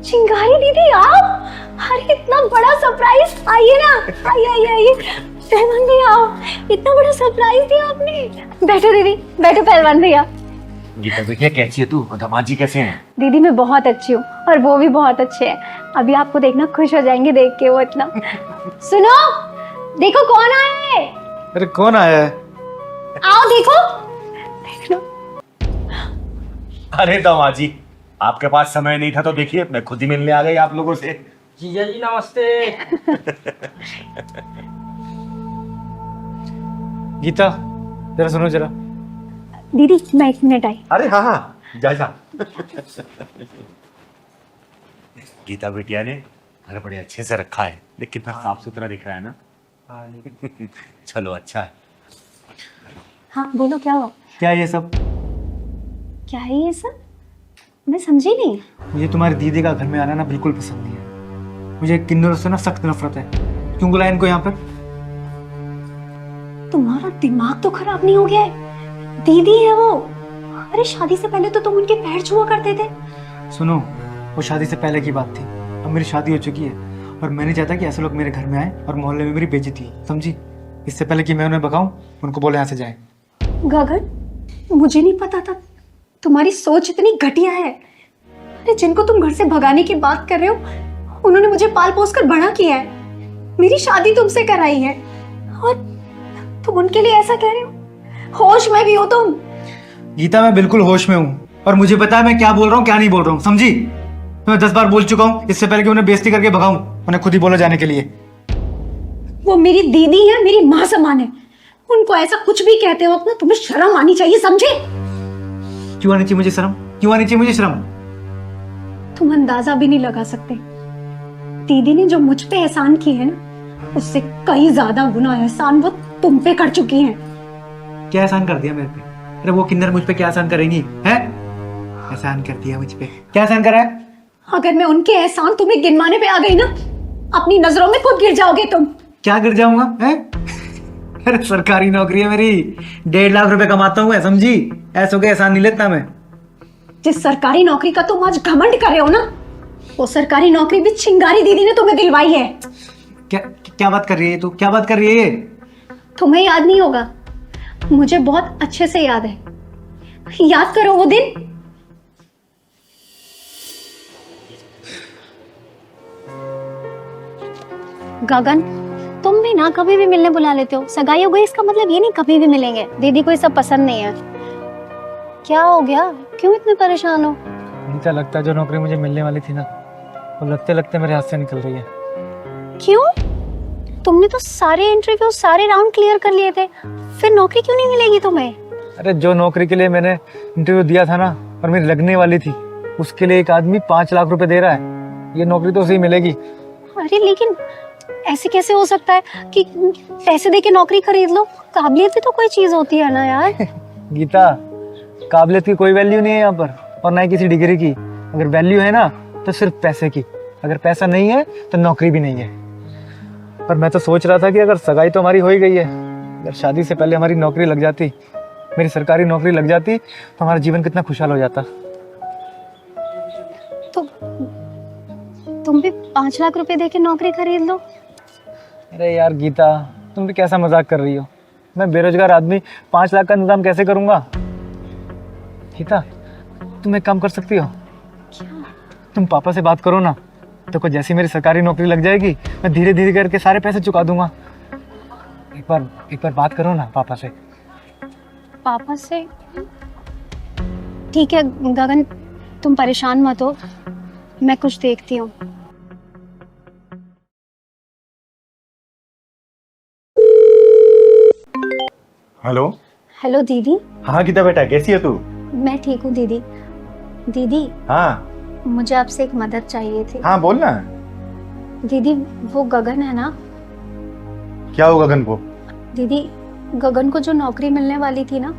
चिंगारी दीदी आप? अरे इतना बड़ा सरप्राइज! आइए ना, आइए आइए आइए। पहलवान भैया आओ, इतना बड़ा सरप्राइज दिया आपने। बैठो दीदी, बैठो पहलवान भैया। गीता बेटिया कैसी है तू और दामाद जी कैसे हैं? दीदी मैं बहुत अच्छी हूँ और वो भी बहुत अच्छे हैं। अभी आपको देखना खुश हो जाएंगे देख के वो इतना। सुनो, देखो कौन आया है। अरे कौन आया है? आओ देखो, देख लो। अरे दामाद जी, आपके पास समय नहीं था तो देखिए मैं खुद ही मिलने आ गई आप लोगों से। जीजा जी नमस्ते। गीता जरा सुनो जरा। दीदी मैं 1 मिनट आई। अरे हाँ हाँ, जा। गीता बेटिया ने घर बड़े अच्छे से रखा है, देख कितना साफ सुथरा दिख रहा है ना। चलो अच्छा है। हाँ बोलो, क्या हुआ? क्या ये सब? क्या है ये सब? मैं समझी नहीं। मुझे तुम्हारी दीदी का घर में आना ना बिल्कुल पसंद नहीं है। मुझे किन्नरों से ना सख्त नफरत है। क्यों बुलाया इनको यहाँ पर? तुम्हारा दिमाग तो खराब नहीं हो गया है? दीदी है वो। अरे शादी से पहले तो तुम उनके पैर छुआ करते थे। सुनो, वो शादी से पहले की बात थी। अब मेरी शादी हो चुकी है और मैं नहीं चाहता कि ऐसे लोग मेरे घर में आए और मोहल्ले में मेरी बेइज्जती हो, समझी? इससे पहले कि मैं उन्हें भगाऊं, उनको बोले यहाँ से जाएं। गगन, मुझे नहीं पता था तुम्हारी सोच इतनी घटिया है। अरे जिनको तुम घर से भगाने की बात कर रहे हो, उन्होंने मुझे पाल पोस कर बड़ा किया है, मेरी शादी तुमसे कराई है, और तुम उनके लिए ऐसा कह रहे हो? होश में भी हो तुम? गीता मैं बिल्कुल होश में हूँ और मुझे पता है मैं क्या बोल रहा हूँ क्या नहीं बोल रहा हूँ, समझी? मैं 10 बार बोल चुका हूँ इससे पहले कि उन्हें बेइज्जती करके भगाऊं, उन्हें खुद ही बोला जाने के लिए। वो मेरी दीदी है, मेरी माँ समान है। उनको ऐसा कुछ भी कहते हो अपना, तुम्हें शर्म आनी चाहिए, समझे? क्यों आनी चाहिए मुझे शर्म? क्यों आनी चाहिए मुझे शर्म? तुम अंदाजा भी नहीं लगा सकते। दीदी ने जो मुझ पे एहसान किए हैं ना, उससे कई ज्यादा गुना एहसान वो तुम पे कर चुकी हैं। क्या एहसान कर दिया मेरे पे? अरे वो किन्नर मुझ पे क्या एहसान करेंगी? हैं? एहसान कर दिया मुझ पे? क्या एहसान करा है? अगर मैं उनके एहसान तुम्हें गिनवाने पे आ गई ना, अपनी नजरों में खुद गिर जाओगे तुम। क्या गिर जाऊंगा? हैं? अरे सरकारी नौकरी है मेरी, 1.5 लाख रुपए कमाता हूँ मैं, समझी? ऐसों के एहसान नहीं लेता मैं। जिस सरकारी नौकरी का तुम आज घमंड कर रहे हो ना, वो सरकारी नौकरी भी चिंगारी दीदी ने तुम्हें दिलवाई है। क्या बात कर रही है तू? क्या बात कर रही है? तुम्हें याद नहीं होगा, मुझे बहुत अच्छे से याद है। याद करो वो दिन। गगन, तुम भी ना कभी भी मिलने बुला लेते हो। सगाई हो गई इसका मतलब ये नहीं कभी भी मिलेंगे। दीदी को ये सब पसंद नहीं है। क्या हो गया, क्यों इतने परेशान हो? गीता लगता है जो नौकरी मुझे मिलने वाली थी ना, वो लगते लगते मेरे हाथ से निकल रही है। क्यों? तुमने तो सारे इंटरव्यू, सारे राउंड क्लियर कर लिए थे, फिर नौकरी क्यों नहीं मिलेगी तुम्हें? अरे जो नौकरी के लिए मैंने इंटरव्यू दिया था ना और मेरी लगने वाली थी, उसके लिए एक आदमी 5 लाख रुपए दे रहा है। ये नौकरी तो उसे ही मिलेगी। अरे लेकिन ऐसे कैसे हो सकता है कि पैसे देके नौकरी खरीद लो? काबिलियत भी तो कोई चीज होती है ना यार। गीता, काबिलियत की कोई वैल्यू नहीं है यहाँ पर, और ना ही किसी डिग्री की। अगर वैल्यू है ना तो सिर्फ पैसे की। अगर पैसा नहीं है तो नौकरी भी नहीं है। पर मैं तो सोच रहा था कि अगर सगाई तो हमारी हो ही गई है, अगर शादी से पहले हमारी नौकरी लग जाती, मेरी सरकारी नौकरी लग जाती, तो हमारा जीवन कितना खुशहाल हो जाता। तो तुम भी 5 लाख रुपए देके नौकरी खरीद लो। अरे यार गीता, तुम भी कैसा मजाक कर रही हो? मैं बेरोजगार आदमी 5 लाख का इंतजाम कैसे करूंगा? गीता, तुम एक काम कर सकती हो। तुम पापा से बात करो ना, तो जैसी मेरी सरकारी नौकरी लग जाएगी, मैं धीरे धीरे करके सारे पैसे चुका दूंगा। एक बार बात करो ना पापा से। पापा से? ठीक है गगन, तुम परेशान मत हो, मैं कुछ देखती हूँ। हेलो। हेलो दीदी। हाँ गीता बेटा, कैसी है तू? मैं ठीक हूँ दीदी। दीदी हाँ मुझे आपसे एक मदद चाहिए थी। हाँ बोल ना। दीदी वो गगन है ना? क्या हो गगन को? दीदी गगन को जो नौकरी मिलने वाली थी ना,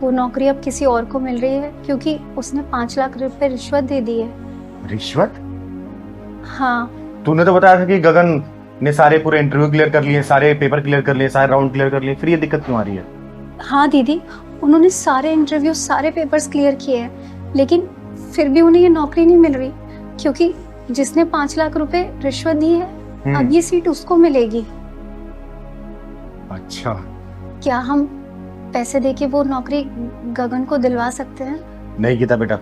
वो नौकरी अब किसी और को मिल रही है, क्योंकि उसने 5 लाख रुपए रिश्वत दे दी है। रिश्वत? हाँ। तूने तो बताया था कि गगन ने सारे पूरे इंटरव्यू क्लियर कर लिए, सारे पेपर क्लियर कर लिए, सारे राउंड क्लियर कर लिए, फिर ये दिक्कत क्यों आ रही है? हाँ दीदी, उन्होंने सारे इंटरव्यू, सारे पेपर्स क्लियर किए हैं, लेकिन फिर भी उन्हें ये नौकरी नहीं मिल रही। क्योंकि जिसने 5 लाख रुपए रिश्वत दी है अब ये सीट उसको मिलेगी। अच्छा, क्या हम पैसे देके वो नौकरी गगन को दिलवा सकते हैं? नहीं गीता बेटा,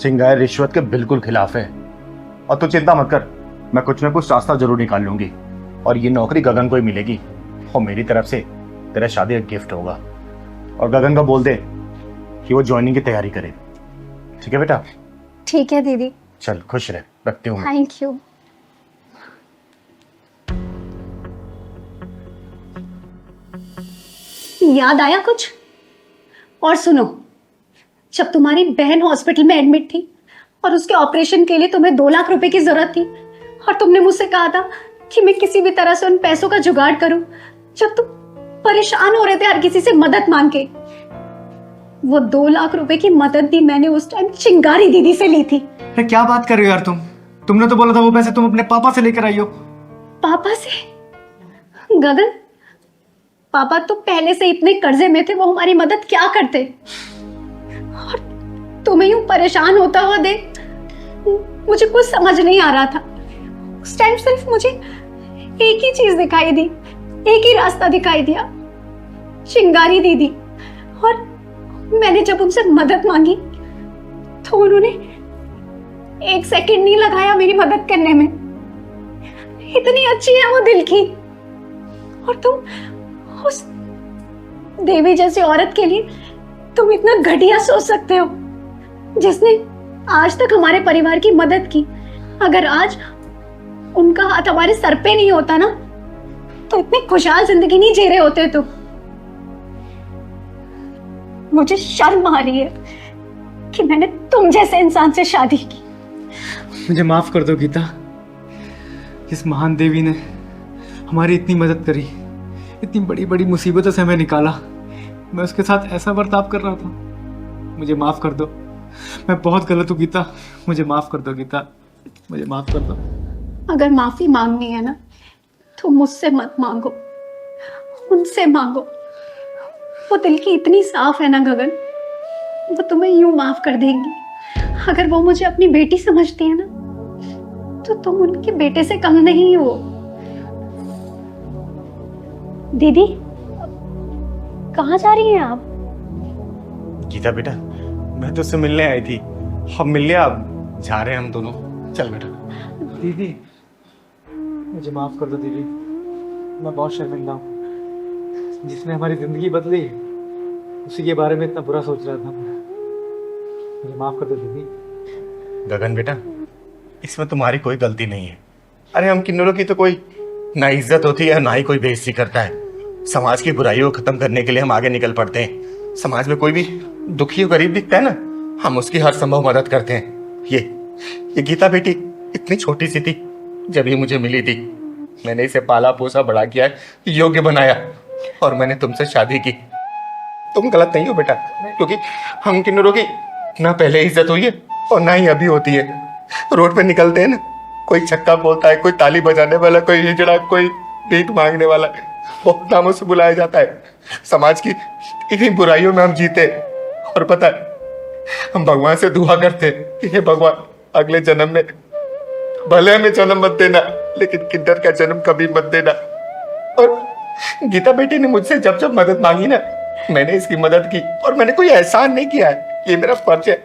चिंगारी रिश्वत के बिल्कुल खिलाफ है। और तू चिंता मत कर, मैं कुछ ना कुछ रास्ता जरूर निकाल लूंगी और ये नौकरी गगन को ही मिलेगी। और मेरी तरफ से तेरा शादी का गिफ्ट होगा। और गगन का बोल दे कि वो ज्वाइनिंग की तैयारी करे। ठीक है बेटा? ठीक है दीदी। चल खुश रह, रखती हूँ मैं। Thank you. याद आया कुछ? और सुनो, जब तुम्हारी बहन हॉस्पिटल में एडमिट थी और उसके ऑपरेशन के लिए तुम्हें 2 लाख रुपए की जरूरत थी और तुमने मुझसे कहा था कि मैं किसी भी तरह से उन पैसों का जुगाड़ करूं, जब तुम परेशान हो रहे थे हर किसी से मदद मांग के, वो 2 लाख रुपए की मदद भी मैंने उस टाइम चिंगारी दीदी से ली थी। अरे क्या बात कर रही हो यार तुमने तो बोला था वो पैसे तुम अपने पापा से लेकर आई हो। पापा से? गगन, पापा तो पहले से इतने कर्जे में थे, वो हमारी मदद क्या करते? और तुम्हें यूं परेशान होता हुआ देख मुझे कुछ समझ नहीं आ रहा था। उस टाइम सिर्फ मुझे एक ही चीज दिखाई दी, एक ही रास्ता दिखाई दिया, चिंगारी दीदी। और मैंने जब उनसे मदद मांगी तो उन्होंने 1 सेकंड नहीं लगाया मेरी मदद करने में। इतनी अच्छी है वो दिल की। और तुम उस देवी जैसी औरत के लिए तुम इतना घटिया सोच सकते हो, जिसने आज तक हमारे परिवार की मदद की। अगर आज उनका हाथ हमारे सर पे नहीं होता ना, तो इतनी खुशहाल जिंदगी नहीं जी रहे होते तुम। मुझे शर्म आ रही है कि मैंने तुम जैसे इंसान से शादी की। मुझे माफ कर दो गीता। इस महान देवी ने हमारी इतनी मदद करी, इतनी बड़ी बड़ी मुसीबतों से हमें निकाला। मैं उसके साथ ऐसा बर्ताव कर रहा था। मुझे माफ कर दो, मैं बहुत गलत हूँ गीता। मुझे माफ कर दो गीता, मुझे माफ कर दो। अगर माफी मांगनी है ना तो मुझसे मत मांगो, उनसे मांगो। वो दिल की इतनी साफ है ना गगन, वो तुम्हें यूं माफ कर देंगी। अगर वो मुझे अपनी बेटी समझती है ना, तो तुम उनके बेटे से कम नहीं हो। दीदी, कहाँ जा रही हैं आप? गीता बेटा, मैं तो उससे मिलने आई थी। हम मिल लिया, अब जा रहे हैं हम दोनों। चल बेटा। दीदी, मुझे माफ कर दो दीदी। मैं बहुत शर्मिंदा हूँ। जिसने हमारी जिंदगी बदली उसी के बारे में इतना बुरा सोच रहा था। मुझे माफ कर दो दीदी। गगन बेटा, इसमें तुम्हारी कोई गलती नहीं है। अरे हम किन्नरों की तो कोई ना इज्जत होती है ना ही कोई बेइज्जती करता है। समाज की बुराइयों को खत्म करने के लिए हम आगे निकल पड़ते हैं। समाज में कोई भी दुखी और गरीब दिखता है ना, हम उसकी हर संभव मदद करते हैं। ये गीता बेटी इतनी छोटी सी थी जब ये मुझे मिली थी। मैंने इसे पाला पोसा बड़ा किया, योग्य बनाया और मैंने तुमसे शादी की। तुम गलत नहीं हो बेटा, क्योंकि हम किन्नरों की ना पहले इज्जत हुई है और ना ही अभी होती है। रोड पे निकलते हैं ना, कोई छक्का बोलता है, कोई ताली बजाने वाला, कोई हिजड़ा, कोई भीख मांगने वाला, बहुत नामों से बुलाया जाता है। समाज की इन्हीं बुराइयों में हम जीते। और पता है, हम भगवान से दुआ करते कि हे भगवान, अगले जन्म में भले हमें जन्म मत देना, लेकिन किन्नर का जन्म कभी मत देना। और गीता बेटी ने मुझसे जब जब मदद मांगी ना, मैंने इसकी मदद की। और मैंने कोई एहसान नहीं किया है, ये मेरा फर्ज है।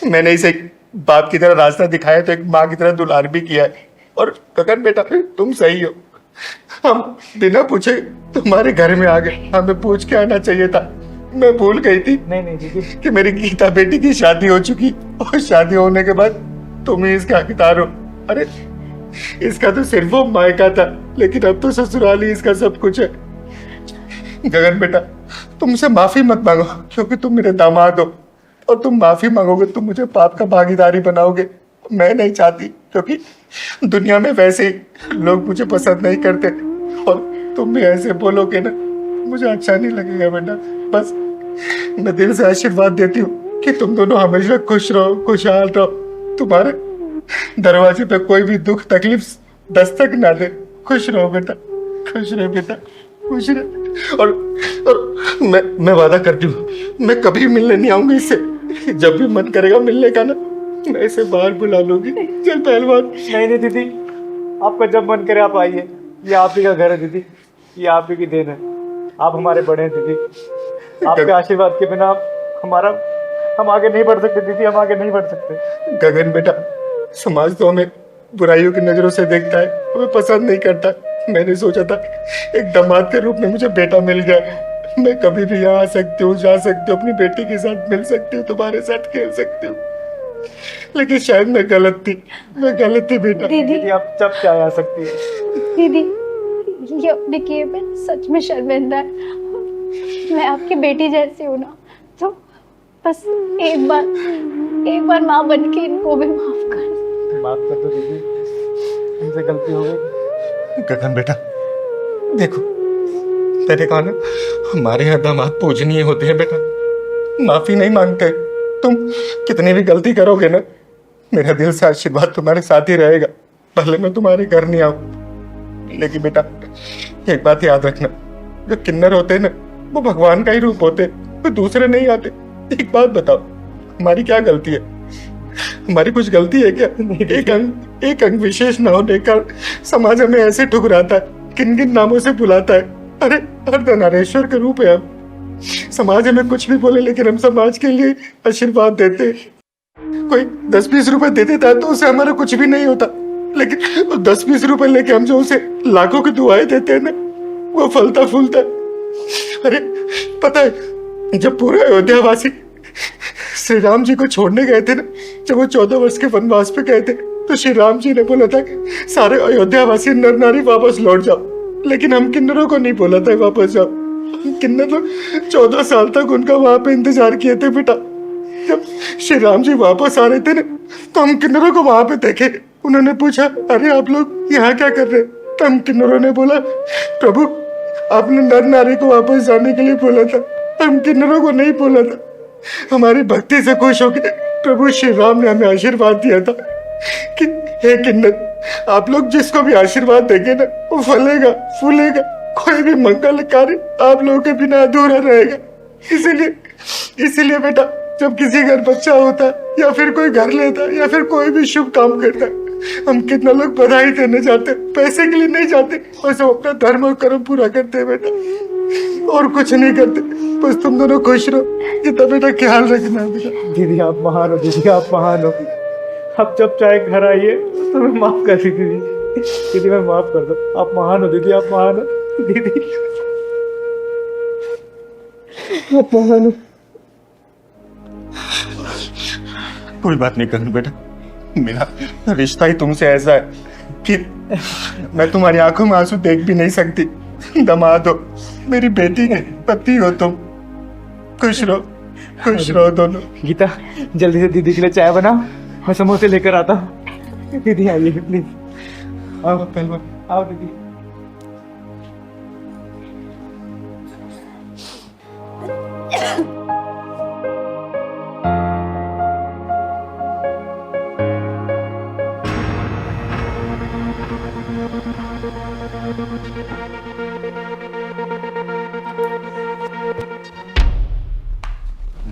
मैंने इसे एक बाप की तरह रास्ता दिखाया तो एक माँ की तरह दुलार भी किया है। और गगन बेटा, तुम सही हो। हम बिना पूछे तुम्हारे घर में आ गए। हमें पूछ के आना चाहिए था। मैं भूल गई थी नहीं दीदी, कि मेरी गीता बेटी की शादी हो चुकी और शादी होने के बाद तुम ही इसका हकदार हो। अरे इसका तो सिर्फ वो मायका था, लेकिन अब तो ससुराल ही इसका सब कुछ है। गगन बेटा, तुमसे माफी मत मांगो, क्योंकि तुम मेरे दामाद हो। और तुम माफी मांगोगे तो मुझे पाप का भागीदारी बनाओगे। मैं नहीं चाहती, क्योंकि दुनिया में वैसे ही लोग मुझे पसंद नहीं करते। और तुम भी ऐसे बोलोगे ना, मुझे अच्छा नहीं लगेगा बेटा। बस मैं दिल से आशीर्वाद देती हूँ कि तुम दोनों हमेशा खुश रहो, खुशहाल रहो। तुम्हारे दरवाजे पे कोई भी दुख तकलीफ दस्तक ना दे। खुश रहो बेटा, खुश रहो बेटा, खुश रहो। और मैं वादा करती हूँ, मैं कभी मिलने नहीं आऊंगी इससे। जब भी मन करेगा मिलने का ना, मैं इसे बाहर बुला लूंगी। चल पहलवान। नहीं नहीं दीदी, आपका जब मन करे आप आइए। ये आप ही का घर है दीदी, ये आप ही की देन है। आप हमारे बड़े हैं दीदी, आपके आशीर्वाद के बिना हम आगे नहीं बढ़ सकते दीदी, हम आगे नहीं बढ़ सकते। गगन बेटा, समाज तो हमें बुराइयों की नजरों से देखता है, हमें पसंद नहीं करता। मैंने सोचा था एक दामाद के रूप में मुझे बेटा मिल जाए, मैं कभी भी यहाँ आ सकती हूँ, जा सकती हूँ, अपनी बेटी के साथ मिल सकती हूँ, तुम्हारे साथ खेल सकती हूँ। लेकिन शायद मैं गलत थी बेटा। दीदी आप जब चाहे आ सकती है। दीदी, ये अपने किए पे सच में शर्मिंदा है। मैं आपकी बेटी जैसी हूँ ना, तो बस एक बार माँ बन के इनको भी माफ कर दो दीदी, हमसे गलती हो गई। गगन बेटा देखो, मैंने कहा ना हमारे यहाँ दामाद पूजनीय होते हैं बेटा, माफी नहीं मांगते। तुम कितनी भी गलती करोगे ना, मेरा दिल से आशीर्वाद तुम्हारे साथ ही रहेगा, भले मैं तुम्हारे घर नहीं आऊं। लेकिन बेटा एक बात याद रखना, जो किन्नर होते हैं ना वो भगवान का ही रूप होते, वो दूसरे नहीं आते। एक बात बताओ, हमारी क्या गलती है? हमारी कुछ गलती है क्या? एक अंग विशेष न होने का समाज हमें ऐसे ठुकराता है, किन किन नामों से बुलाता है। अरे अर्धनारीश्वर के रूप है हम। समाज हमें कुछ भी बोले, लेकिन हम समाज के लिए आशीर्वाद देते। कोई 10-20 रुपए दे देता है तो उसे हमारा कुछ भी नहीं होता, लेकिन 10-20 रुपए लेके हम जो उसे लाखों की दुआएं देते हैं ना, वो फलता फूलता है। अरे पता है, जब पूरे अयोध्यावासी श्री राम जी को छोड़ने गए थे ना, जब वो 14 वर्ष के वनवास पे गए थे, तो श्री राम जी ने बोला था कि सारे अयोध्यावासी नर नारी वापस लौट जाओ, लेकिन हम किन्नरों को नहीं बोला था वापस जाओ। किन्नर लोग 14 साल तक उनका वहां पे इंतजार किए थे बेटा। जब श्री राम जी वापस आ रहे थे ना, तो हम किन्नरों को वहां पे देखे। उन्होंने पूछा, अरे आप लोग यहाँ क्या कर रहे? तो हम किन्नरों ने बोला, प्रभु आपने नर नारी को वापस जाने के लिए बोला था, हम किन्नरों को नहीं बोला था। हमारी भक्ति से खुश होकर प्रभु श्री राम ने हमें आशीर्वाद दिया था कि हे किन्नर, आप लोग जिसको भी आशीर्वाद देंगे ना, वो फलेगा फूलेगा, कोई भी मंगल कार्य आप लोगों के बिना अधूरा रहेगा। इसीलिए बेटा, जब किसी घर बच्चा होता है या फिर कोई घर लेता है या फिर कोई भी शुभ काम करता है, हम कितना लोग बधाई देने जाते, पैसे के लिए नहीं जाते, बस हम अपना धर्म और कर्म पूरा करते हैं बेटा, और कुछ नहीं करते। बस तुम दोनों खुश रहो, इतना बेटा ख्याल रखना बेटा। दीदी आप महान हो, दीदी आप महान हो। आप जब चाहे घर आइए तो मैं माफ कर दी दीदी, मैं माफ कर दो। आप महान हो दीदी, आप महान हो दीदी, आप महान हो। कोई बात नहीं गगन बेटा, मेरा रिश्ता ही तुमसे ऐसा है कि मैं तुम्हारी आंखों में आंसू देख भी नहीं सकती। दामाद हो, मेरी बेटी है, पति हो तुम। खुश रहो दोनों। गीता जल्दी से दीदी के लिए चाय बनाओ, मैं समोसे लेकर आता हूँ। दीदी आइए प्लीज, आओ पहलवान, आओ दीदी।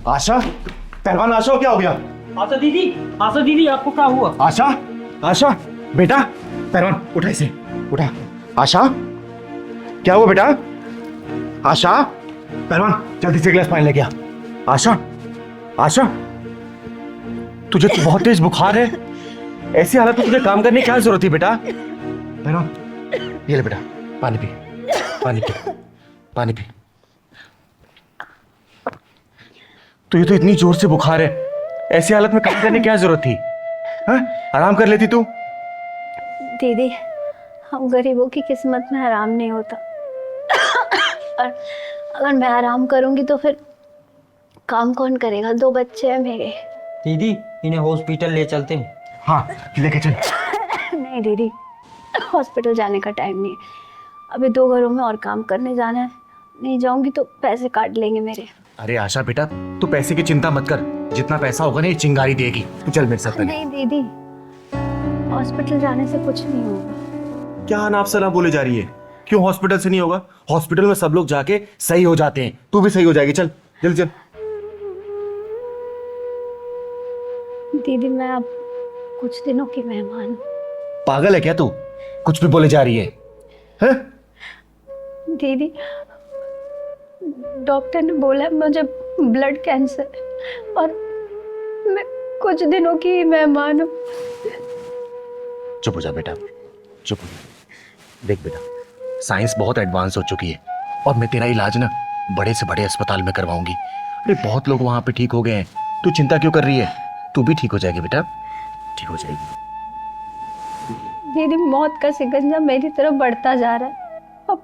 आशा, पहलवान आशा, क्या हो गया? आशा दीदी आपको क्या हुआ? आशा बेटा, पहलवान उठा इसे, उठा। आशा क्या हुआ बेटा? आशा, पहलवान जल्दी से गिलास पानी लेके आ। आशा तुझे तो बहुत तेज बुखार है, ऐसी हालत में तुझे काम करने की क्या जरूरत थी बेटा? पहलवान ये ले बेटा, पानी पी। तुझे तो इतनी जोर से बुखार है, ऐसी हालत में काम करने की क्या जरूरत थी? हाँ? आराम कर लेती तू। दीदी, हम गरीबों की किस्मत में आराम नहीं होता, और अगर मैं आराम करूंगी तो फिर काम कौन करेगा? 2 बच्चे हैं मेरे। दीदी इन्हें हॉस्पिटल ले चलते हैं। हाँ लेके चल। नहीं दीदी, हॉस्पिटल जाने का टाइम नहीं है, अभी 2 घरों में और काम करने जाना है, नहीं जाऊंगी तो पैसे काट लेंगे मेरे। अरे आशा बेटा, तू पैसे की चिंता मत कर, जितना पैसा होगा ना ये चिंगारी देगी। तू चल मेरे साथ। नहीं दीदी, हॉस्पिटल जाने से कुछ नहीं होगा। क्या अनाप शनाप बोले जा रही है? क्यों हॉस्पिटल से नहीं होगा? हॉस्पिटल में सब लोग जाके सही हो जाते हैं, तू भी सही हो जाएगी। चल जल्दी चल। दीदी मैं अब कुछ दिनों की मेहमान हूँ। पागल है क्या तू? कुछ भी बोले जा रही है, हैं? दीदी, डॉक्टर ने बोला मुझे ब्लड कैंसर है और मैं कुछ दिनों की ही मेहमान हूँ। चुप हो जा बेटा, चुप हो जा। देख बेटा, साइंस बहुत एडवांस हो चुकी है और मैं तेरा इलाज ना बड़े से बड़े अस्पताल में करवाऊंगी। अरे बहुत लोग वहां पे ठीक हो गए हैं, तू चिंता क्यों कर रही है? तू भी ठीक हो जाएगी बेटा, ठीक हो जाएगी। दीदी, मौत का शिकंजा मेरी तरफ बढ़ता जा रहा है, अब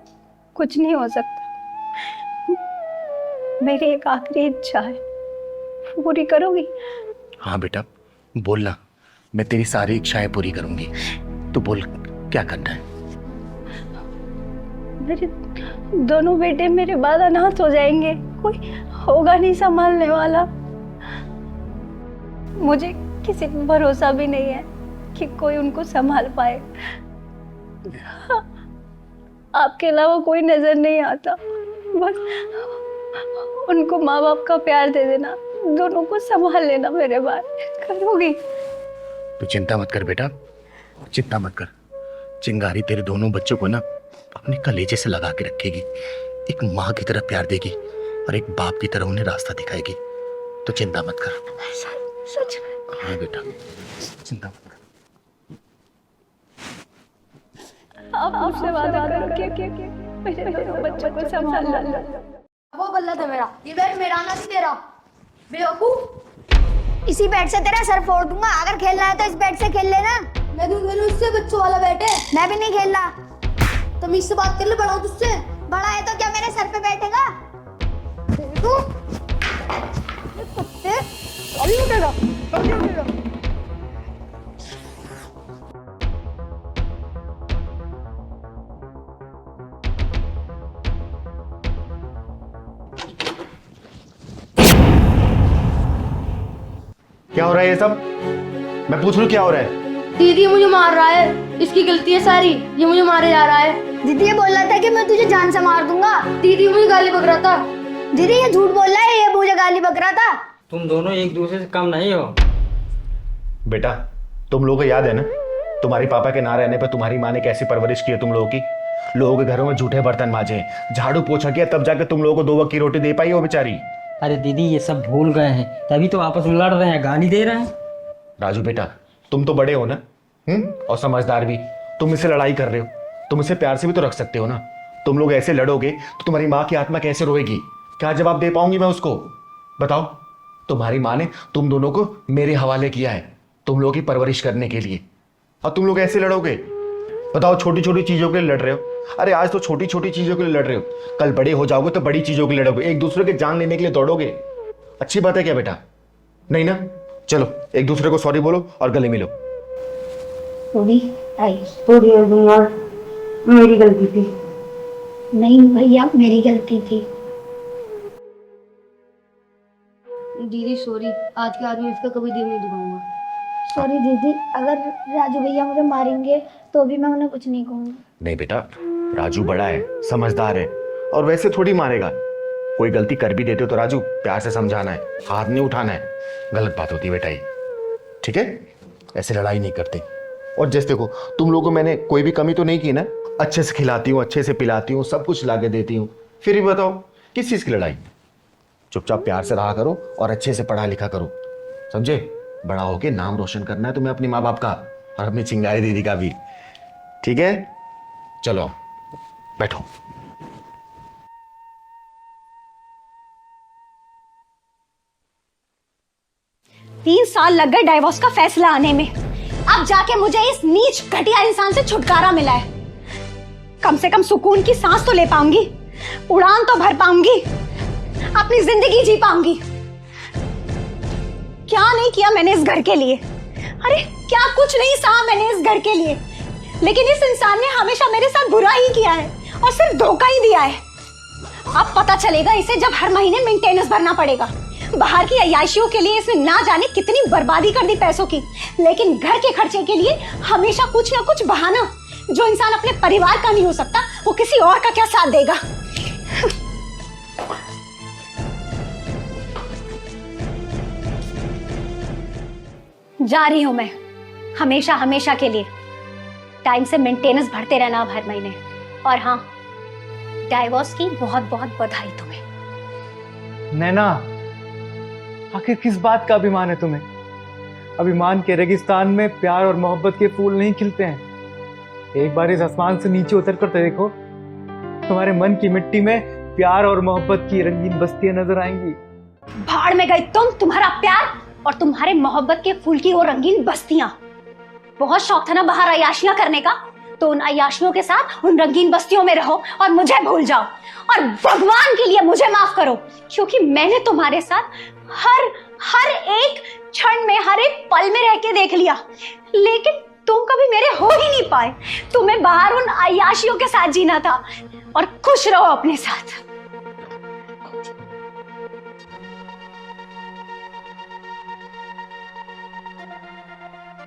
कुछ नहीं हो सकता। मेरी एक आखिरी इच्छा है, पूरी करोगी? हाँ बेटा, बोलना, मैं तेरी सारी इच्छाएं पूरी करूंगी। तू बोल, क्या करना है? मेरे दोनों बेटे मेरे बाद अनाथ हो जाएंगे, कोई होगा नहीं संभालने वाला। मुझे किसी पर भरोसा भी नहीं है कि कोई उनको संभाल पाए। आपके अलावा कोई नजर नहीं आता, बस उनको माँ बाप का प्यार दे देना, दोनों को संभाल लेना मेरे बाद। करोगी? तू चिंता मत कर बेटा, चिंता मत कर। चिंगारी तेरे दोनों बच्चों को ना अपने कलेजे से लगा के रखेगी, एक माँ की तरह प्यार देगी और एक बाप की तरह उन्हें रास्ता दिखाएगी। तो चिंता मत कर। सच में? हाँ बेटा, चिंता मत कर। आप मुझसे वादा करो कि मेरे दोनों बच्चों को संभालना। वो गलत है मेरा, ये बैट मेरा ना तेरा बेवकूफ। इसी बैट से तेरा सर फोड़ दूंगा। अगर खेलना है तो इस बैट से खेल लेना। मैं क्यों खेलूं? इससे बच्चों वाला बैट है। मैं भी नहीं खेलना। तमीज से बात कर ले, बड़ा हूं तुझसे। बड़ा है तो क्या मेरे सर पे बैठेगा? तू कुत्ते अभी उठेगा, अभी उठेगा। क्या हो रहा है ये सब? मैं पूछ रहा हूँ क्या हो रहा है? दीदी मुझे मार रहा है, इसकी गलती है सारी, ये मुझे मारे जा रहा है। दीदी ये बोल रहा था कि मैं तुझे जान से मार दूंगा। दीदी मुझे गाली बक रहा था। दीदी ये झूठ बोल रहा है, ये मुझे गाली बक रहा था। तुम दोनों एक दूसरे से कम नहीं हो। बेटा, तुम लोगों को याद है ना, तुम्हारी पापा के ना रहने पर तुम्हारी माँ ने कैसी परवरिश की है तुम लोगों की? लोगों के घरों में झूठे बर्तन मांजे, झाड़ू पोछा किया, तब जाके तुम लोगों को 2 वक्त की रोटी दे पाई हो बेचारी। अरे दीदी, ये सब भूल गए हैं, तभी तो आपस में लड़ रहे हैं, गाली दे रहे हैं। राजू बेटा, तुम तो बड़े हो ना, और समझदार भी। तुम इससे लड़ाई कर रहे हो, तुम इसे प्यार से भी तो रख सकते हो ना। तुम लोग ऐसे लड़ोगे तो तुम्हारी माँ की आत्मा कैसे रोएगी? क्या जवाब दे पाऊंगी मैं उसको? बताओ। तुम्हारी माँ ने तुम दोनों को मेरे हवाले किया है तुम लोगों की परवरिश करने के लिए, और तुम लोग ऐसे लड़ोगे? बताओ, छोटी छोटी चीजों के लिए लड़ रहे हो। अरे आज तो छोटी छोटी चीजों के लिए लड़ रहे हो, कल बड़े हो जाओगे तो बड़ी चीजों के लिए लड़ोगे, एक दूसरे के जान लेने के लिए दौड़ोगे। अच्छी बात है क्या बेटा? नहीं ना? चलो एक दूसरे को सॉरी बोलो और गले मिलो। सॉरी हो दूंगा, मेरी गलती थी। नहीं भैया, मेरी गलती थी। दीदी सॉरी, आज के बाद मैं इसका कभी दिल नहीं दुखाऊंगा। सॉरी दीदी, अगर राजू भैया मुझे मारेंगे तो भी मैं उन्हें कुछ नहीं कहूँगा। नहीं बेटा, राजू बड़ा है, समझदार है, और वैसे थोड़ी मारेगा। कोई गलती कर भी देते हो तो राजू प्यार से समझाना है, हाथ नहीं उठाना है। गलत बात होती है बेटा ये, ठीक है? ऐसे लड़ाई नहीं करते। और जैसे देखो, तुम लोगों को मैंने कोई भी कमी तो नहीं की ना? अच्छे से खिलाती हूँ, अच्छे से पिलाती हूँ, सब कुछ ला के देती हूँ, फिर भी बताओ किस चीज़ की लड़ाई? चुपचाप प्यार से रहा करो और अच्छे से पढ़ा लिखा करो, समझे? बड़ा होके नाम रोशन करना है तुम्हें अपने माँ बाप का और अपनी चिंगारी दीदी का भी, ठीक है? चलो बैठो। तीन साल लग गए डाइवोर्स का फैसला आने में, अब जाके मुझे इस नीच घटिया इंसान से छुटकारा मिला है। कम से कम सुकून की सांस तो ले पाऊंगी, उड़ान तो भर पाऊंगी, अपनी जिंदगी जी पाऊंगी। क्या नहीं किया मैंने इस घर के लिए? अरे क्या कुछ नहीं सहा मैंने इस घर के लिए, लेकिन इस इंसान ने हमेशा मेरे साथ बुरा ही किया है और सिर्फ धोखा ही दिया है। अब पता चलेगा इसे जब हर महीने मेंटेनेंस भरना पड़ेगा। बाहर की अय्याशियों के लिए इसने ना जाने कितनी बर्बादी कर दी पैसों की, लेकिन घर के खर्चे के लिए हमेशा कुछ ना कुछ बहाना। जो इंसान अपने परिवार का नहीं हो सकता, वो किसी और का क्या साथ देगा? जा रही हूं मैं, हमेशा हमेशा के लिए टाइम से मेंटेनेंस भरते रहना अब हर महीने। और हाँ, डाइवोर्स की बहुत बहुत बधाई तुम्हें। नैना, आखिर किस बात का अभिमान है तुम्हें? अभिमान के रेगिस्तान में प्यार और मोहब्बत के फूल नहीं खिलते हैं। एक बार इस आसमान से नीचे उतर कर तो देखो, तुम्हारे मन की मिट्टी में प्यार और मोहब्बत की रंगीन बस्तियां नजर आएंगी। भाड़ में गई तुम, तुम्हारा प्यार और तुम्हारे मोहब्बत के फूल की वो रंगीन बस्तियां। बहुत शौक था ना बाहर अय्याशियां करने का, तो उन अय्याशियों के साथ उन रंगीन बस्तियों में रहो और मुझे भूल जाओ। और भगवान के लिए मुझे माफ करो, क्योंकि मैंने तुम्हारे साथ हर एक क्षण में, हर एक पल में रह के देख लिया, लेकिन तुम कभी मेरे हो ही नहीं पाए। तुम्हें बाहर उन अय्याशियों के साथ जीना था, और खुश रहो अपने साथ।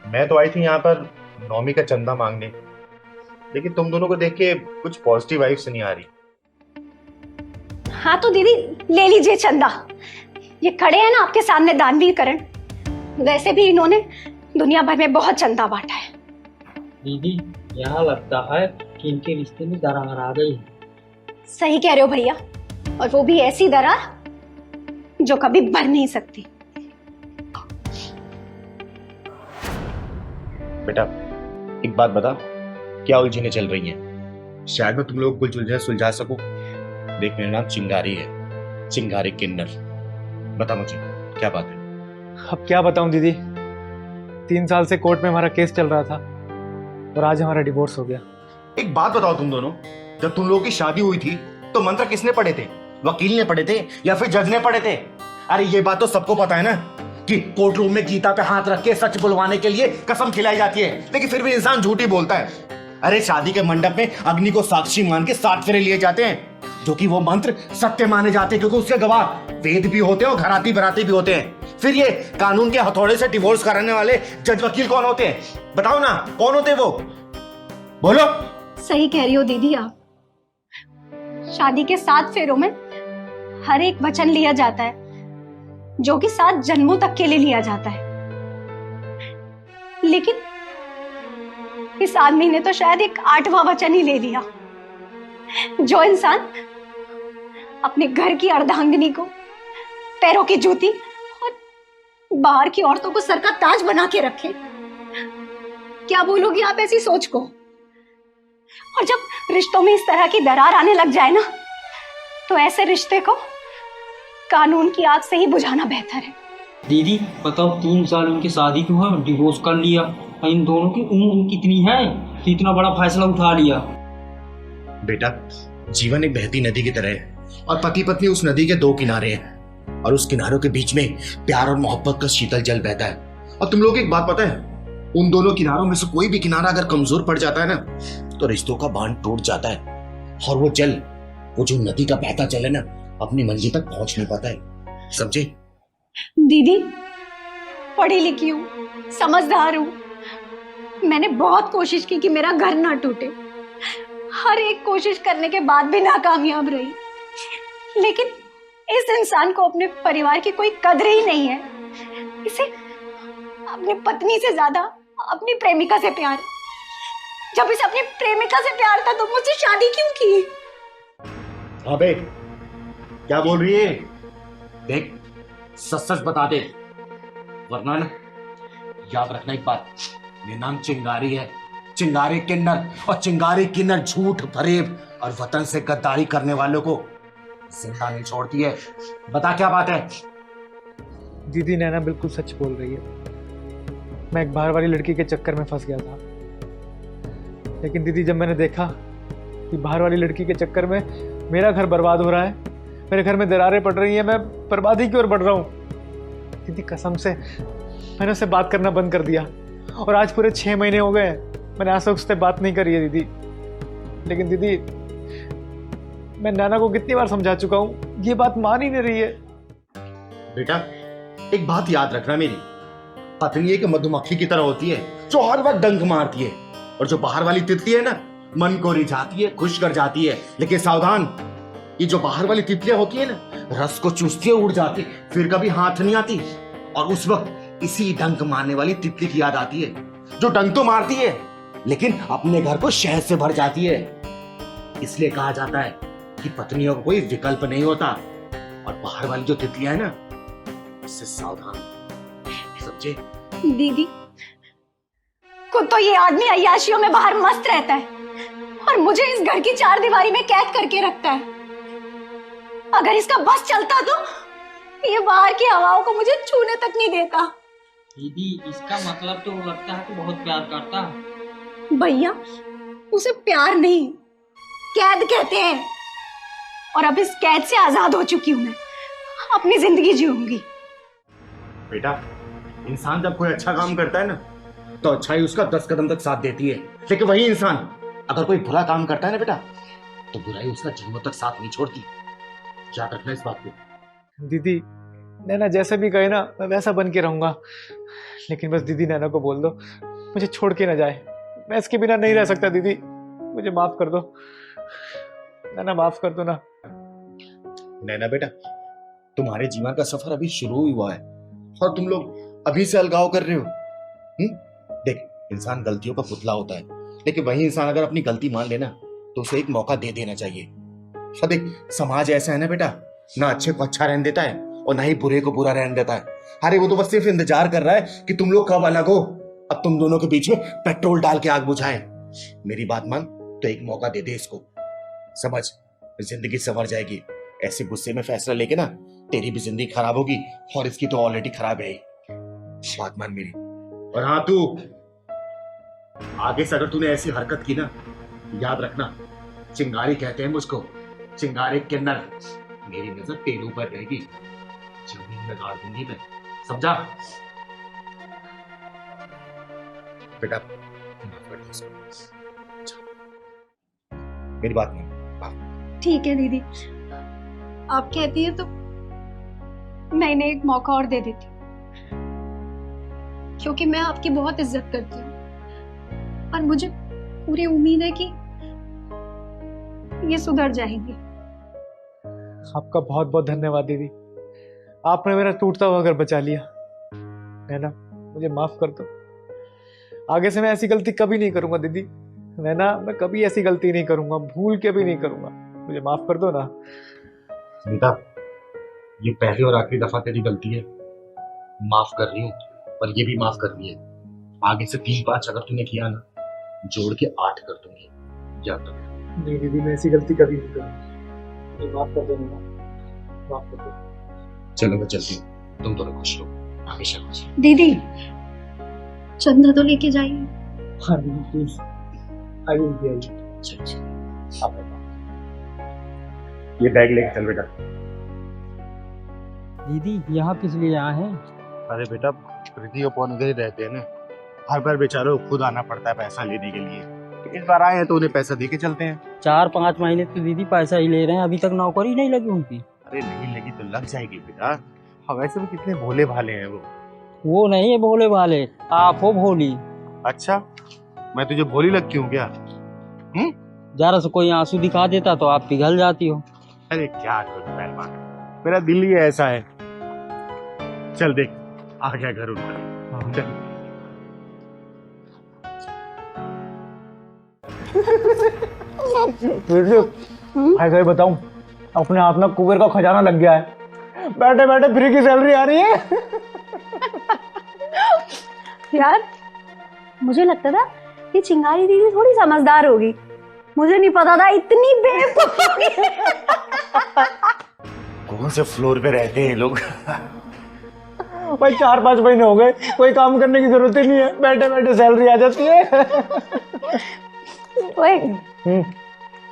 मैं तो आई थी यहाँ पर नौमी का चंदा मांगने, लेकिन तुम दोनों को देख के कुछ पॉजिटिव वाइब्स नहीं आ रही। हाँ तो दीदी, ले लीजिए चंदा। ये खड़े हैं ना आपके सामने दानवीर करण, वैसे भी इन्होंने दुनिया भर में बहुत चंदा बांटा है। दीदी, यहाँ लगता है कि इनके रिश्ते में दरार आ गई है। सही कह रहे हो भैया, और वो भी ऐसी दरार जो कभी भर नहीं सकती। बेटा एक बात बता, क्या उलझने चल रही हैं? शायद मैं तुम लोग कुछ उलझने सुलझा सकूं। देख, मेरा नाम चिंगारी है, चिंगारी किन्नर। बता मुझे क्या बात है। अब क्या बताऊं दीदी, 3 साल से कोर्ट में हमारा केस चल रहा था और आज हमारा डिवोर्स हो गया। एक बात बताओ, तुम दोनों, जब तुम लोगों की शादी हुई थी तो मंत्र किसने पढ़े थे? वकील ने पढ़े थे या फिर जज ने पढ़े थे? अरे ये बात तो सबको पता है ना कि कोर्ट रूम में गीता पे हाथ रख के सच बुलवाने के लिए कसम खिलाई जाती है, लेकिन फिर भी इंसान झूठी बोलता है। अरे शादी के मंडप में अग्नि को साक्षी मान के 7 फेरे लिए जाते हैं, जो कि वो मंत्र सत्य माने जाते हैं, क्योंकि उसके गवाह वेद भी होते हैं और घराती बराती भी होते हैं। फिर ये कानून के हथौड़े से डिवोर्स कराने वाले जज वकील कौन होते हैं? बताओ ना, कौन होते हैं वो? बोलो। सही कह रही हो दीदी आप। शादी के 7 फेरों में हर एक वचन लिया जाता है, जो कि 7 जन्मों तक के लिए लिया जाता है। लेकिन इस आदमी ने तो शायद एक 8वां वचन ही ले लिया। जो इंसान अपने घर की अर्धांगिनी को पैरों की जूती और बाहर की औरतों को सर का ताज बना के रखे, क्या बोलोगी आप ऐसी सोच को? और जब रिश्तों में इस तरह की दरार आने लग जाए ना, तो ऐसे रिश्ते को कानून की आग से ही बुझाना बेहतर है। दीदी बताओ, 3 साल उनकी शादी क्यों है, डिवोर्स कर लिया, इन दोनों की उम्र कितनी है कि इतना बड़ा फैसला उठा लिया? बेटा, जीवन एक बहती नदी की तरह है और पति पत्नी उस नदी के 2 किनारे हैं, और उस किनारों के बीच में प्यार और मोहब्बत का शीतल जल बहता है। और तुम लोग एक बात पता है, उन दोनों किनारों में से कोई भी किनारा अगर कमजोर पड़ जाता है ना, तो रिश्तों का बांध टूट जाता है, और वो जल, वो जो नदी का बहता जल है ना, अपनी मंजिल तक पहुंच नहीं पाता है। समझे? दीदी, पढ़ी लिखी हूँ, समझदार हूँ, मैंने बहुत कोशिश की कि मेरा घर ना टूटे, हर एक कोशिश करने के बाद भी नाकामयाब रही। लेकिन इस इंसान को अपने परिवार की कोई कदर ही नहीं है। इसे अपनी पत्नी से ज्यादा अपनी प्रेमिका से प्यार है। जब इसे अपनी प्रेमिका से प्यार था तो मुझसे शादी क्यों की? अबे क्या बोल रही है? देख, सच सच बता दे, वरना ना याद रखना एक बात, मेरा नाम चिंगारी है, चिंगारी किन्नर, और चिंगारी किन्नर झूठ, फरेब और वतन से गद्दारी करने वालों को जिंदा नहीं छोड़ती है। बता क्या बात है? दीदी, नैना बिल्कुल सच बोल रही है। मैं एक बाहर वाली लड़की के चक्कर में फंस गया था, लेकिन दीदी जब मैंने देखा कि बाहर वाली लड़की के चक्कर में मेरा घर बर्बाद हो रहा है, मेरे घर में दरारें पड़ रही हैं, मैं बर्बादी की ओर बढ़ रहा हूँ, दीदी कसम से मैंने उससे बात करना बंद कर दिया। और आज पूरे 6 महीने हो गए मैंने आज तक उससे बात नहीं करी है दीदी। लेकिन दीदी, मैं नैना को कितनी बार समझा चुका हूँ, ये बात मान ही नहीं रही है। बेटा एक बात याद रखना, मेरी पत्नी एक मधुमक्खी की तरह होती है जो हर वक्त डंक मारती है, और जो बाहर वाली तितली है ना, मन को रिझाती है, खुश कर जाती है। लेकिन सावधान, ये जो बाहर वाली तितलियां होती है ना, रस को चूसती है, उड़ जाती, फिर कभी हाथ नहीं आती, और उस वक्त इसी डंक मारने वाली तितली की याद आती है जो डंक तो मारती है लेकिन अपने घर को शहद से भर जाती है। इसलिए कहा जाता है कि पत्नियों का कोई विकल्प नहीं होता। और बाहर वाली जो तितलियां है ना, उससे सावधान, समझे? दीदी, खुद तो ये आदमी अय्याशियों में बाहर मस्त रहता है और मुझे इस घर की चार दीवारी में कैद करके रखता है। अगर इसका बस चलता तो ये बाहर की हवाओं को मुझे छूने तक नहीं देता। दीदी इसका मतलब तो लगता है कि बहुत प्यार करता है। भैया, उसे प्यार नहीं, कैद कहते हैं। और अब इस कैद से आजाद हो चुकी हूं मैं, अपनी जिंदगी जीऊंगी। बेटा, इंसान जब कोई अच्छा काम करता है ना, तो अच्छाई उसका 10 कदम तक साथ देती है। लेकिन वही इंसान अगर कोई बुरा काम करता है ना बेटा, तो बुराई उसका जीवों तक साथ नहीं छोड़ती। याद रखना इस बात को। दीदी, नैना जैसा भी कहे ना, मैं वैसा बन के रहूंगा। लेकिन बस दीदी नैना को बोल दो मुझे छोड़ के ना जाए। मैं इसके बिना नहीं रह सकता। दीदी मुझे माफ कर दो। नैना माफ कर दो ना। नैना बेटा, तुम्हारे जीवन का सफर अभी शुरू ही हुआ है और तुम लोग अभी से अलगाव कर रहे हो। देख, इंसान गलतियों का पुतला होता है, लेकिन वही इंसान अगर अपनी गलती मान लेना तो उसे एक मौका दे देना चाहिए। और देख, समाज ऐसा है ना बेटा, ना अच्छे को अच्छा रहने देता है और ना ही बुरे को बुरा रहने देता है। अरे वो तो बस सिर्फ इंतजार कर रहा है कि तुम लोग कब अलग हो, अब तुम दोनों के बीच में पेट्रोल डाल के आग बुझाए। मेरी बात मान तो एक मौका दे दे इसको, समझ, जिंदगी संवर जाएगी। ऐसे गुस्से में फैसला लेके ना तेरी भी जिंदगी खराब होगी और इसकी तो ऑलरेडी खराब है। बात मान मेरी। और हाँ, तू आगे से अगर तूने ऐसी हरकत की ना, याद रखना, चिंगारी कहते हैं मुझको, चिंगारी किन्नर। मेरी नजर तेरे ऊपर रहेगी, जमीन में गाड़ दूंगी मैं, समझा? बेटा माफ कर दो इसको। मेरी बात नहीं। ठीक है दीदी, आप कहती है तो मैं इन्हें एक मौका और दे देती हूँ, क्योंकि मैं आपकी बहुत इज्जत करती हूँ और मुझे पूरी उम्मीद है कि ये सुधर जाएंगे। आपका बहुत बहुत धन्यवाद दीदी, आपने मेरा टूटता हुआ घर बचा लिया। नैना मुझे माफ कर दो। आगे से मैं ऐसी गलती कभी नहीं करूंगा दीदी। नैना, मैं कभी ऐसी गलती नहीं करूंगा, भूल के भी नहीं करूंगा। मुझे माफ कर दो ना। बेटा, ये पहली और आखिरी दफा तेरी गलती है, माफ कर रही हूँ। और ये भी माफ कर रही है, आगे से 3-5 अगर तूने किया ना, जोड़ के 8 कर दूंगी, याद रख। नहीं दीदी, मैं ऐसी गलती कभी नहीं करूंगा। मुझे माफ कर दो नैना, माफ कर दो। चलो मैं चलती हूँ, तुम दोनों खुश रहो, हमेशा खुश। दीदी, चंदा तो लेके जाइए। हाँ दीदी please, I will be I. ये बैग लेके चल बेटा। दीदी यहाँ किस लिए आए हैं? अरे बेटा, प्रीति और पवन इधर ही रहते हैं ना, हर बार बेचारों को खुद आना पड़ता है पैसा लेने के लिए। तो इस बार आए हैं तो उन्हें पैसा दे के चलते हैं। 4-5 महीने तो दीदी पैसा ही ले रहे हैं, अभी तक नौकरी नहीं लगी उनकी। अरे नहीं लगी तो लग जाएगी बेटा। हाँ, वैसे भी कितने भोले भाले हैं वो नहीं है भोले भाले, आप हो भोली। अच्छा, मैं तुझे भोली लगती हूँ क्या? जरा से कोई आंसू दिखा देता तो आप पिघल जाती हो। अरे क्या करूं पहलवान, मेरा दिल ही ऐसा है। चल देख, आ गया घर उनका। चल। ऐसा बताऊं, अपने हाथ में कुबेर का खजाना लग गया है। बैठे बैठे फ्री की सैलरी आ रही है। यार, मुझे लगता था ये चिंगारी दीदी थोड़ी समझदार होगी, मुझे नहीं पता था इतनी बेवकूफ होगी। कौन से फ्लोर पे रहते हैं लोग? भाई 4-5 महीने हो गए, कोई काम करने की जरूरत ही नहीं है, बैठे बैठे सैलरी आ जाती है। ओए,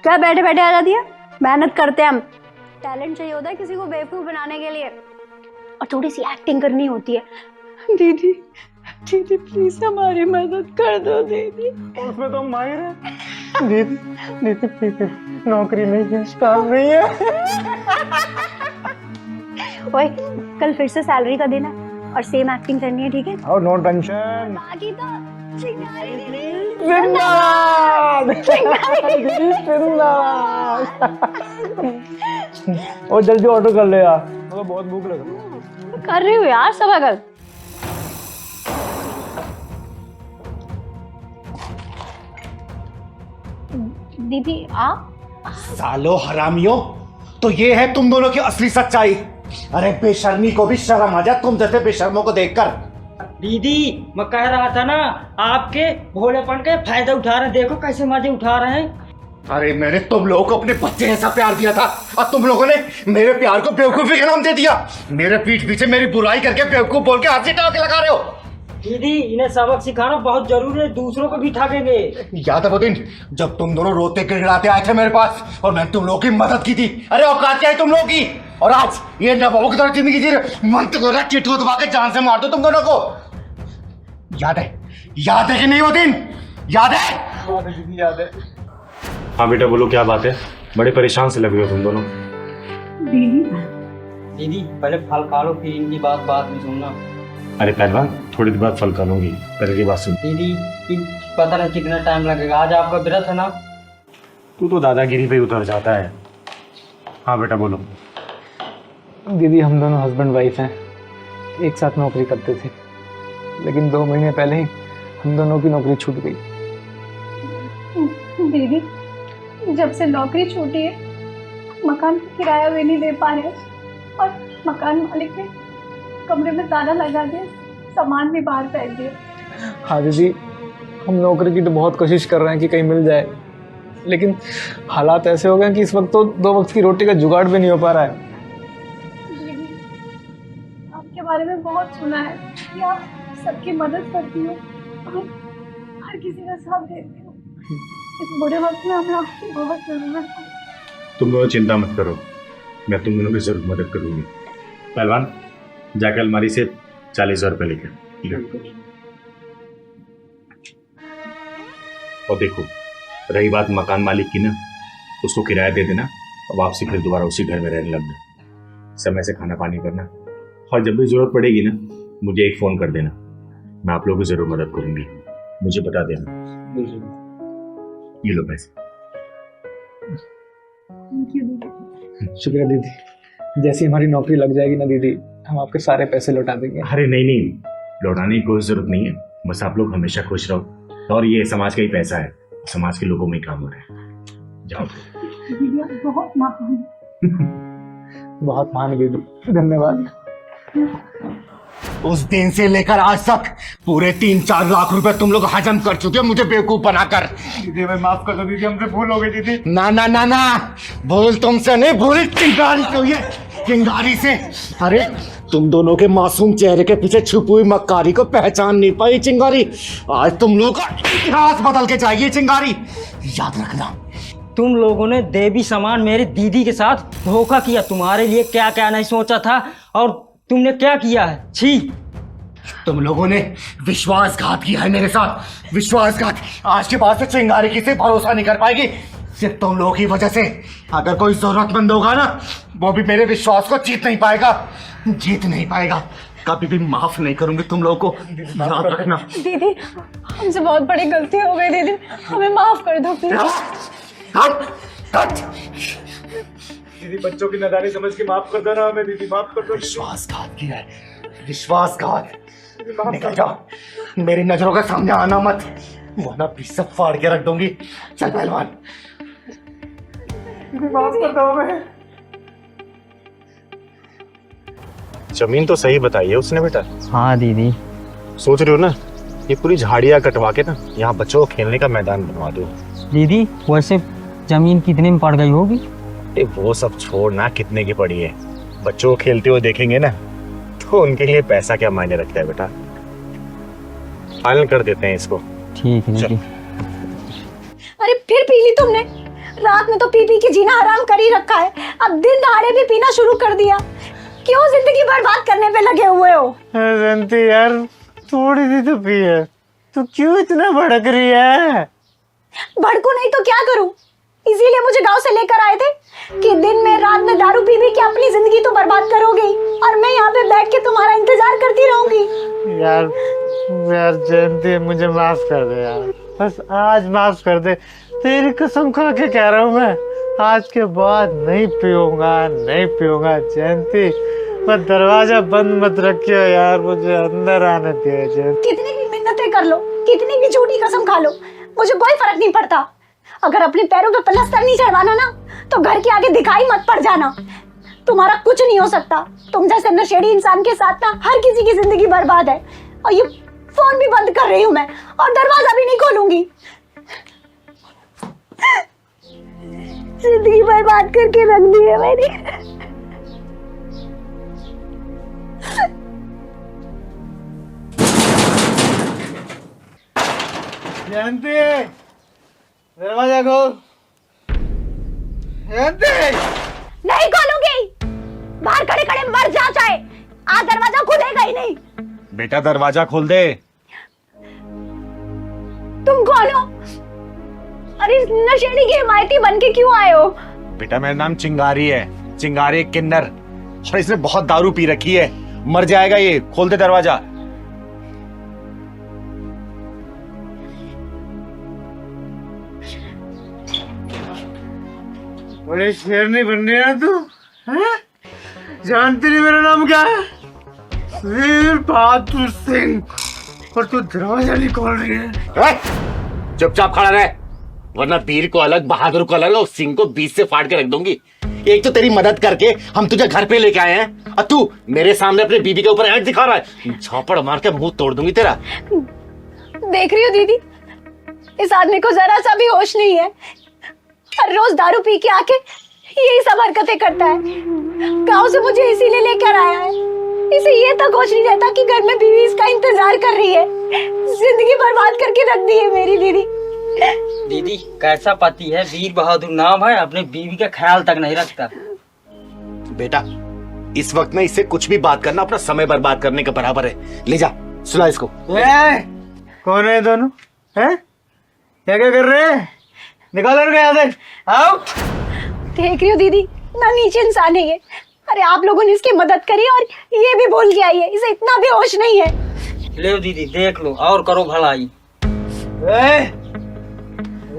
क्या बैठे बैठे आ जाती है? मेहनत करते हैं हम, टैलेंट चाहिए होता है किसी को बेवकूफ बनाने के लिए, और थोड़ी सी एक्टिंग करनी होती है। दीदी, दीदी प्लीज हमारी मदद कर दो दीदी। उसमें तो माहिर है। दीदी, दीदी प्लीज, नौकरी नहीं है, काम नहीं है। ओए, कल फिर से सैलरी का दिन है और सेम एक्टिंग करनी है, ठीक है? और नो टेंशन। बाकी तो चिंगारी दीदी जिंदाबाद, जिंदाबाद। और जल्दी ऑर्डर कर ले यार, मुझे बहुत भूख लग रही है। कर रही हूँ यार, सब अगल। दीदी आप? सालो हरामियों, तो ये है तुम दोनों की असली सच्चाई। अरे बेशर्मी को भी शर्म आ जाए तुम जैसे बेशर्मों को देखकर। दीदी मैं कह रहा था ना, आपके भोलेपन के फायदा उठा रहे हैं, देखो कैसे मजे उठा रहे हैं। अरे मैंने तुम लोगों को अपने बच्चे जैसा प्यार दिया था और तुम लोगों ने मेरे प्यार को बेवकूफी का नाम दे दिया। मेरे पीठ पीछे मेरी बुराई करके बेवकूफ बोल के हाथ के लगा रहे हो। दीदी इन्हें सबक सिखाना बहुत जरूरी है, दूसरों को भी ठगेंगे। याद है वो दिन जब तुम दोनों रोते गिड़गिड़ाते आए थे मेरे पास और मैंने तुम लोगों की मदद की थी? अरे औकात क्या है तुम लोगों की? और आज ये नवाबों की तरह जिंदगी जी रहे, मन तो कर रहा है चिट्ठू दबा के जान से मार दो तुम दोनों को। याद है कि नहीं वो दिन? याद है? दीदी याद है। हाँ बेटा बोलो, क्या बात है? बड़े परेशान से लग रहे हो तुम दोनों। दीदी पहले फल खा लो, फिर इनकी बात बाद में सुनना। अरे पहलवान, थोड़ी देर बाद फल खा लूंगी, पहले की बात सुन। दीदी पता नहीं कितना टाइम लगेगा, आज आपका व्रत है ना? तू तो दादागिरी पे उतर जाता है। हाँ बेटा बोलो। दीदी हम दोनों हस्बैंड वाइफ हैं, एक साथ नौकरी करते थे, लेकिन 2 महीने पहले ही हम दोनों की नौकरी छूट गई। दीदी जब से नौकरी छूटी है, मकान का किराया भी नहीं दे पा रहे और मकान मालिक ने कमरे में ताला लगा दिया, सामान भी बाहर फेंक दिया। हाँ दीदी, हम नौकरी की तो बहुत कोशिश कर रहे हैं कि कहीं मिल जाए, लेकिन हालात ऐसे हो गए कि इस वक्त तो 2 वक्त की रोटी का जुगाड़ भी नहीं हो पा रहा है। दीदी आपके बारे में बहुत सुना है कि आप सबकी मदद करती हो और हर किसी का साथ देती हो। इस बुरे वक्त में हमें आपकी बहुत जरूरत है। तुम दोनों चिंता मत करो, मैं तुम दोनों की जरूर मदद करूंगी। पहलवान जाकर अलमारी से 40,000 रुपये लेकर। और देखो, रही बात मकान मालिक की ना, उसको किराया दे देना और वापसी फिर दोबारा उसी घर में रहने लगना। समय से खाना पानी करना और जब भी जरूरत पड़ेगी ना, मुझे एक फ़ोन कर देना, मैं आप लोगों की ज़रूर मदद करूंगी, मुझे बता देना। ये लो पैसे। शुक्रिया दीदी, जैसे हमारी नौकरी लग जाएगी ना दीदी, हम आपके सारे पैसे लौटा देंगे। अरे नहीं, लौटाने की कोई ज़रूरत नहीं है, बस आप लोग हमेशा खुश रहो। और ये समाज का ही पैसा है, समाज के लोगों में ही काम हो रहा है। जाओ। दीदी आप बहुत महान हैं। बहुत महान दीदी, धन्यवाद। उस दिन से लेकर आज तक पूरे 3-4 लाख रुपए तुम लोग हजम कर चुके हो मुझे बेवकूफ बनाकर। दीदी हमें माफ कर दो दीदी, हमसे भूल हो गई दीदी। ना ना ना ना, भूल तुमसे नहीं, भूल चिंगारी से हुई है, चिंगारी से। अरे तुम दोनों के मासूम चेहरे के पीछे छुपी हुई मक्कारी को पहचान नहीं पाई चिंगारी। आज तुम लोगों का इतिहास बदल के जाएगी चिंगारी, याद रखना। तुम लोगों ने देवी समान मेरी दीदी के साथ धोखा किया, तुम्हारे लिए क्या क्या नहीं सोचा था और तुमने क्या किया है। छी, तुम लोगों ने विश्वासघात किया है मेरे साथ, विश्वासघात। आज के बाद से चिंगारी किसी भरोसा नहीं कर पाएगी, सिर्फ तुम लोगों की वजह से। अगर कोई जरूरतमंद होगा ना, वो भी मेरे विश्वास को जीत नहीं पाएगा। कभी भी माफ नहीं करूंगी तुम लोगों को, याद रखना। दीदी हमसे बहुत बड़ी गलती हो गई दीदी, हमें माफ कर दो प्लीज। दीदी बच्चों की नादानी समझ के माफ कर दो ना हमें दीदी, माफ कर दो। विश्वासघात किया है, विश्वासघात। निकल जाओ, मेरी नजरों के सामने आना मत, वरना भी सब फाड़ के रख दूंगी। चल पहलवान। माफ कर दो हमें। जमीन तो सही बताई है उसने बेटा। हाँ दीदी, सोच रहे हो ना, ये पूरी झाड़ियाँ कटवा के ना यहाँ बच्चों को खेलने का मैदान बनवा दो। दीदी वैसे जमीन कितने में पड़ गई होगी? वो सब छोड़ना, कितने की पड़ी है, बच्चों को खेलते हुए देखेंगे ना तो उनके लिए पैसा क्या मायने रखता है बेटा। फाइनल कर देते हैं इसको। ठीक है दीदी। अरे फिर पी ली तुमने? रात में तो पी के जीना हराम कर ही रखा है, अब दिन दहाड़े भी पीना शुरू कर दिया। क्यों जिंदगी बर्बाद करने पे लगे हुए हो? जयंती यार, थोड़ी सी तो पी है, तू क्यों इतना भड़क रही है? भड़कू नहीं तो क्या करूं? इसीलिए मुझे गांव से लेकर आए थे कि दिन में रात में दारू पी के अपनी जिंदगी तो बर्बाद करोगे और मैं यहाँ पे बैठ के तुम्हारा इंतजार करती रहूंगी। यार जयंती मुझे माफ कर दे यार, बस आज माफ कर दे, तेरी कसम खा के कह रहा हूँ मैं, आज के बाद नहीं पीऊंगा जयंती। बस दरवाजा बंद मत रखियो यार, मुझे अंदर आने दियो जयंती। कितनी भी मिन्नतें कर लो, कितनी भी झूठी कसम खा लो, मुझे कोई फर्क नहीं पड़ता। अगर अपने पैरों पे पलस्तर नहीं चढ़वाना ना तो घर के आगे दिखाई मत पड़ जाना। तुम्हारा कुछ नहीं हो सकता। तुम जैसे नशेड़ी इंसान के साथ ना हर किसी की जिंदगी बर्बाद है। और ये फोन भी बंद कर रही हूँ मैं और दरवाजा भी नहीं खोलूंगी। जिंदगी बर्बाद करके रख दी है मैंने। जानती है, दरवाजा खोल। जानती है? नहीं खोलूंगी। बाहर खड़े खड़े मर जा चाहे, आज दरवाजा खुलेगा ही नहीं। बेटा दरवाजा खोल दे। तुम कौन हो? अरे इस नशेड़ी की हिमायती बन के क्यों आए हो? बेटा मेरा नाम चिंगारी है, चिंगारी किन्नर। और इसने बहुत दारू पी रखी है, मर जाएगा ये। खोल दे दरवाजा। बड़े शेरनी बन रही है तू, हैं? जानती नहीं मेरा नाम क्या है? वीर बहादुर सिंह। और तू दरवाजा नहीं खोल रही है। चुपचाप खड़ा रहे, वरना वीर को अलग, बहादुर को अलग और सिंह को बीच से फाड़ के रख दूंगी। एक तो तेरी मदद करके हम तुझे घर पे लेके आए हैं और तू मेरे सामने अपने बीबी के ऊपर ऐंठ दिखा रहा है। झापड़ मार के मुंह तोड़ दूंगी तेरा। देख रही हो दीदी, इस आदमी को जरा सा भी होश नहीं है। हर रोज दारू पी के आके यही सब हरकतें करता है। गांव से मुझे इसीलिए लेकर आया है। इसे ये तक होश नहीं रहता कि घर में बीवी इसका इंतजार कर रही है। जिंदगी बर्बाद करके रख दी है मेरी दीदी। दीदी कैसा पति है, वीर बहादुर नाम है, अपने बीवी का ख्याल तक नहीं रखता। बेटा इस वक्त में इससे कुछ भी बात करना अपना समय बर्बाद करने के बराबर है। ले जा, सुला इसको। कौन है दोनों? हैं? क्या क्या कर रहे हैं? निकालो इनको यहाँ से। आओ। देख रही हो दीदी, ना नीचे इंसान है ये। अरे आप लोगों ने इसकी मदद करी और ये भी भूल के आई है। इसे इतना भी होश नहीं है। ले दीदी देख लो और करो भलाई।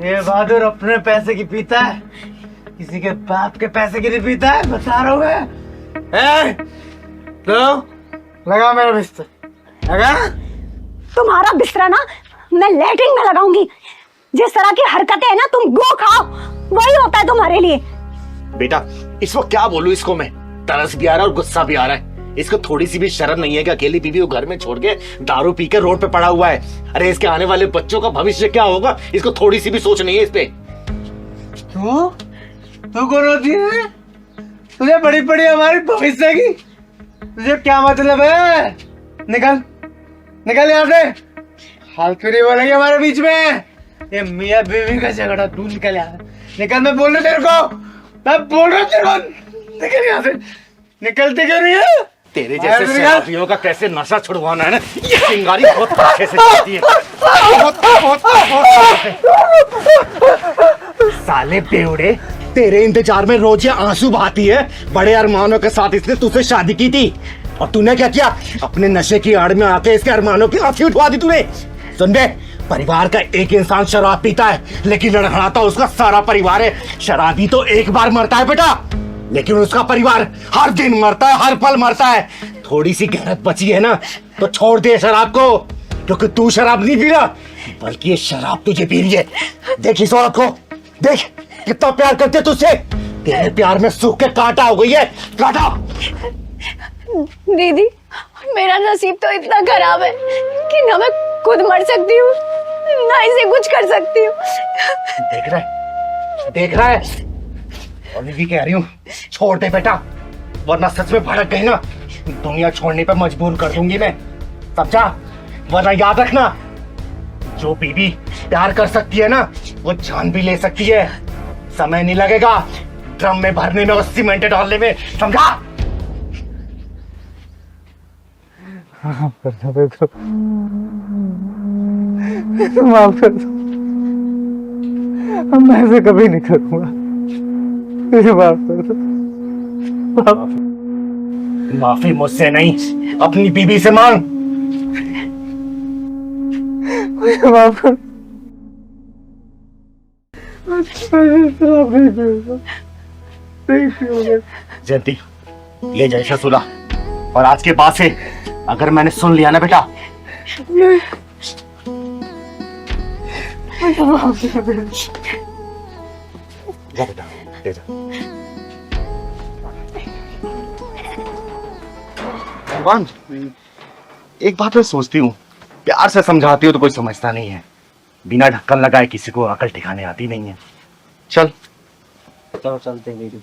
ये बहादुर अपने पैसे की पीता है, किसी के बाप के पैसे की नहीं पीता है। बता रहा हूँ मैं। तो लगा मेरा बिस्तर, लगा। तुम्हारा बिस्तरा ना मैं लैट्रिन में लगाऊंगी। जिस तरह की हरकतें है ना, तुम गो खाओ, वही होता है तुम्हारे लिए। बेटा इस वक्त क्या बोलूं इसको मैं? तरस भी आ रहा है और गुस्सा भी आ रहा है। इसको थोड़ी सी भी शर्म नहीं है कि अकेली बीवी को घर में छोड़ के दारू पी के रोड पे पड़ा हुआ है। अरे इसके आने वाले बच्चों का भविष्य क्या होगा, इसको थोड़ी सी भी सोच नहीं है इस पे। तू कौन होती है? तुझे बड़ी पड़ी हमारी भविष्य की? तुझे क्या मतलब है? निकल निकल यहाँ से। फालतू नहीं बोलेंगे हमारे बीच में। ये मियाँ बीवी का झगड़ा, तू निकल यहाँ से। निकल, मैं बोल रहा तेरे को, मैं बोल रहा तेरे को। निकल यहाँ से। निकलते क्यों नहीं है? तेरे जैसे शराबियों का कैसे नशा छुड़वाना है ना, ये चिंगारी बहुत अच्छे से चलती है। साले बेवड़े, तेरे इंतजार में रोज ये आंसू बहाती है। बड़े अरमानों के साथ इसने तुझसे शादी की थी और तूने क्या किया? अपने नशे की आड़ में आके इसके अरमानों की आंखें उठवा दी तूने। सुन बे, परिवार का एक इंसान शराब पीता है लेकिन लड़खड़ाता उसका सारा परिवार है। शराबी तो एक बार मरता है बेटा, लेकिन उसका परिवार हर दिन मरता है, हर पल मरता है। थोड़ी सी गैरत बची है ना तो छोड़ दे शराब को, क्योंकि तू शराब नहीं पी रहा बल्कि ये शराब तुझे पी रही है। देख इस औरत को, देख कितना प्यार करते है तुझसे। तेरे प्यार में सूख के कांटा हो गई है, कांटा। दीदी मेरा नसीब तो इतना खराब है कि ना मैं खुद मर सकती हूँ ना इसे कुछ कर सकती हूँ। देख रहा है और भी कह रही हूँ छोड़ दे बेटा, वरना सच में भड़क गई ना दुनिया छोड़ने पे मजबूर कर दूंगी मैं, समझा? वरना याद रखना, जो बीवी प्यार कर सकती है ना वो जान भी ले सकती है। समय नहीं लगेगा ड्रम में भरने में और सीमेंट डालने में, समझा? माफ कर दो बेटा, माफ कर दो। अब मैं ऐसे कभी नहीं करूंगा। मुझे माफ कर दो। माफी मुझसे नहीं, अपनी बीवी से मांग। मुझे माफ कर। जयंती ले जाए ससुरा, और आज के बाद से अगर मैंने सुन लिया ना बेटा, जा बेटा, ले जा। भगवान, एक बात मैं सोचती हूँ, प्यार से समझाती हो तो कोई समझता नहीं है, बिना ढक्कन लगाए किसी को अकल ठिकाने आती नहीं है। चल चलो चलते हैं।